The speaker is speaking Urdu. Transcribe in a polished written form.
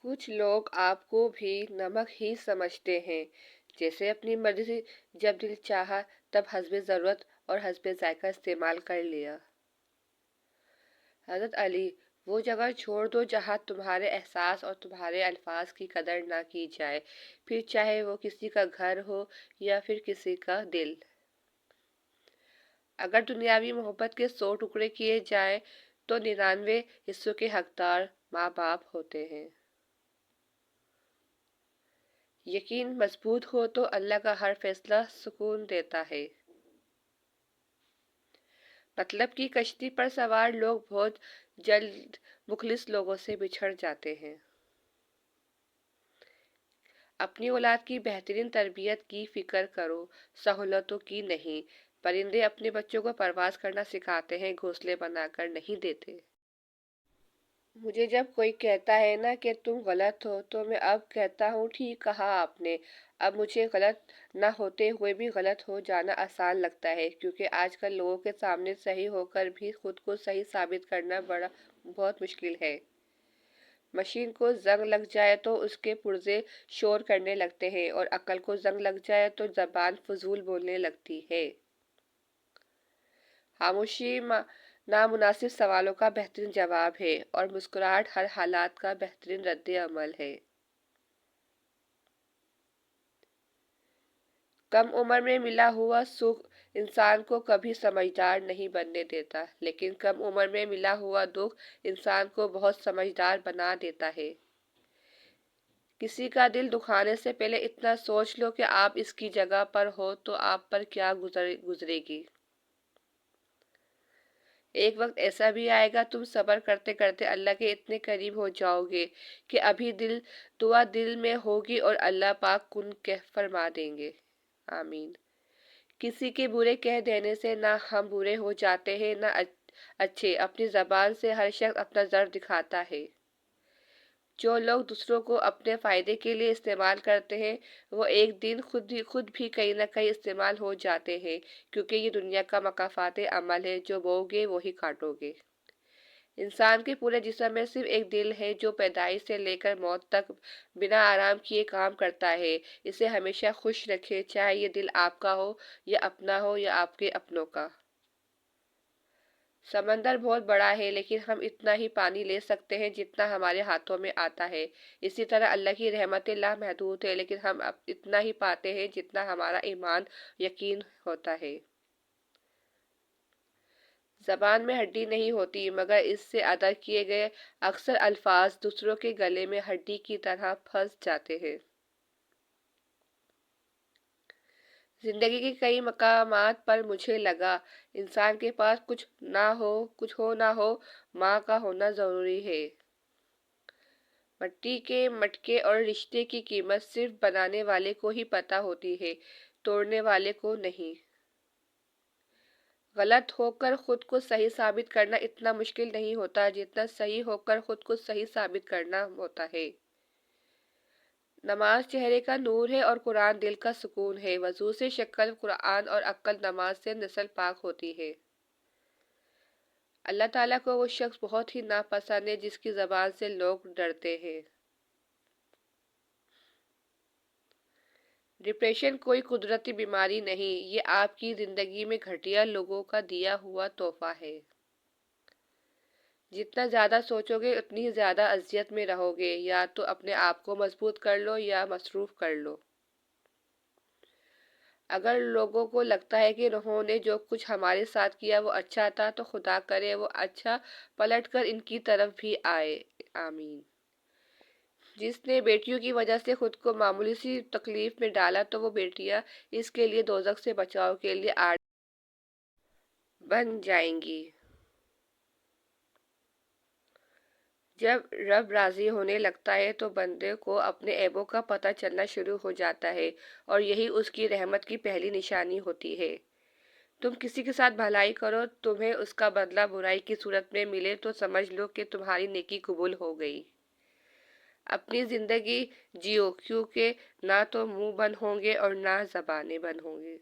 کچھ لوگ آپ کو بھی نمک ہی سمجھتے ہیں، جیسے اپنی مرضی جب دل چاہا تب حسب ضرورت اور حسب ذائقہ استعمال کر لیا۔ حضرت علی: وہ جگہ چھوڑ دو جہاں تمہارے احساس اور تمہارے الفاظ کی قدر نہ کی جائے، پھر چاہے وہ کسی کا گھر ہو یا پھر کسی کا دل۔ اگر دنیاوی محبت کے 100 ٹکڑے کیے جائیں تو 99 حصوں کے حقدار ماں باپ ہوتے ہیں۔ یقین مضبوط ہو تو اللہ کا ہر فیصلہ سکون دیتا ہے۔ مطلب کی کشتی پر سوار لوگ بہت جلد مخلص لوگوں سے بچھڑ جاتے ہیں۔ اپنی اولاد کی بہترین تربیت کی فکر کرو، سہولتوں کی نہیں۔ پرندے اپنے بچوں کو پرواز کرنا سکھاتے ہیں، گھونسلے بنا کر نہیں دیتے۔ مجھے جب کوئی کہتا ہے نا کہ تم غلط ہو تو میں اب کہتا ہوں ٹھیک کہا آپ نے۔ اب مجھے غلط نہ ہوتے ہوئے بھی غلط ہو جانا آسان لگتا ہے، کیونکہ آج کل لوگوں کے سامنے صحیح ہو کر بھی خود کو صحیح ثابت کرنا بہت مشکل ہے۔ مشین کو زنگ لگ جائے تو اس کے پرزے شور کرنے لگتے ہیں، اور عقل کو زنگ لگ جائے تو زبان فضول بولنے لگتی ہے۔ خاموشی نامناسب سوالوں کا بہترین جواب ہے، اور مسکراہٹ ہر حالات کا بہترین رد عمل ہے۔ کم عمر میں ملا ہوا سکھ انسان کو کبھی سمجھدار نہیں بننے دیتا، لیکن کم عمر میں ملا ہوا دکھ انسان کو بہت سمجھدار بنا دیتا ہے۔ کسی کا دل دکھانے سے پہلے اتنا سوچ لو کہ آپ اس کی جگہ پر ہو تو آپ پر کیا گزرے گی۔ ایک وقت ایسا بھی آئے گا تم صبر کرتے کرتے اللہ کے اتنے قریب ہو جاؤ گے کہ ابھی دعا دل میں ہوگی اور اللہ پاک کن فرما دیں گے۔ آمین۔ کسی کے برے کہہ دینے سے نہ ہم برے ہو جاتے ہیں نہ اچھے۔ اپنی زبان سے ہر شخص اپنا ضرر دکھاتا ہے۔ جو لوگ دوسروں کو اپنے فائدے کے لیے استعمال کرتے ہیں وہ ایک دن خود بھی کہیں نہ کہیں استعمال ہو جاتے ہیں، کیونکہ یہ دنیا کا مکافات عمل ہے، جو بو گے وہی کاٹو گے۔ انسان کے پورے جسم میں صرف ایک دل ہے جو پیدائش سے لے کر موت تک بنا آرام کیے کام کرتا ہے۔ اسے ہمیشہ خوش رکھیں، چاہے یہ دل آپ کا ہو یا اپنا ہو یا آپ کے اپنوں کا۔ سمندر بہت بڑا ہے، لیکن ہم اتنا ہی پانی لے سکتے ہیں جتنا ہمارے ہاتھوں میں آتا ہے۔ اسی طرح اللہ کی رحمتیں لامحدود ہے، لیکن ہم اتنا ہی پاتے ہیں جتنا ہمارا ایمان یقین ہوتا ہے۔ زبان میں ہڈی نہیں ہوتی، مگر اس سے ادا کیے گئے اکثر الفاظ دوسروں کے گلے میں ہڈی کی طرح پھنس جاتے ہیں۔ زندگی کے کئی مقامات پر مجھے لگا انسان کے پاس کچھ ہو نہ ہو، ماں کا ہونا ضروری ہے۔ مٹی کے مٹکے اور رشتے کی قیمت صرف بنانے والے کو ہی پتہ ہوتی ہے، توڑنے والے کو نہیں۔ غلط ہو کر خود کو صحیح ثابت کرنا اتنا مشکل نہیں ہوتا جتنا صحیح ہو کر خود کو صحیح ثابت کرنا ہوتا ہے۔ نماز چہرے کا نور ہے اور قرآن دل کا سکون ہے۔ وضو سے شکل قرآن اور عقل نماز سے نسل پاک ہوتی ہے۔ اللہ تعالیٰ کو وہ شخص بہت ہی ناپسند ہے جس کی زبان سے لوگ ڈرتے ہیں۔ ڈپریشن کوئی قدرتی بیماری نہیں، یہ آپ کی زندگی میں گھٹیا لوگوں کا دیا ہوا تحفہ ہے۔ جتنا زیادہ سوچو گے اتنی زیادہ اذیت میں رہو گے۔ یا تو اپنے آپ کو مضبوط کر لو یا مصروف کر لو۔ اگر لوگوں کو لگتا ہے کہ انہوں نے جو کچھ ہمارے ساتھ کیا وہ اچھا تھا تو خدا کرے وہ اچھا پلٹ کر ان کی طرف بھی آئے۔ آمین۔ جس نے بیٹیوں کی وجہ سے خود کو معمولی سی تکلیف میں ڈالا تو وہ بیٹیاں اس کے لیے دوزخ سے بچاؤ کے لیے آڑ بن جائیں گی۔ جب رب راضی ہونے لگتا ہے تو بندے کو اپنے عیبوں کا پتہ چلنا شروع ہو جاتا ہے، اور یہی اس کی رحمت کی پہلی نشانی ہوتی ہے۔ تم کسی کے ساتھ بھلائی کرو، تمہیں اس کا بدلہ برائی کی صورت میں ملے تو سمجھ لو کہ تمہاری نیکی قبول ہو گئی۔ اپنی زندگی جیو، کیونکہ نہ تو منہ بند ہوں گے اور نہ زبانیں بند ہوں گی۔